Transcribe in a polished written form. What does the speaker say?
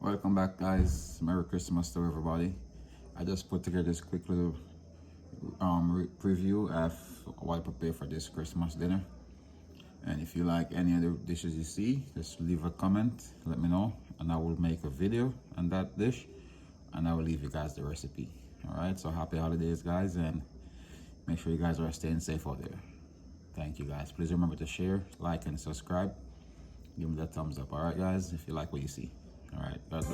Welcome back, guys. Merry Christmas to everybody. I just put together this quick little preview of what I prepare for this Christmas dinner. And if you like any other dishes you see, just leave a comment, let me know, and I will make a video on that dish, and I will leave you guys the recipe. All right, so happy holidays, guys, and make sure you guys are staying safe out there. Thank you, guys. Please remember to share, like, and subscribe. Give me that thumbs up. All right, guys, if you like what you see. All right, God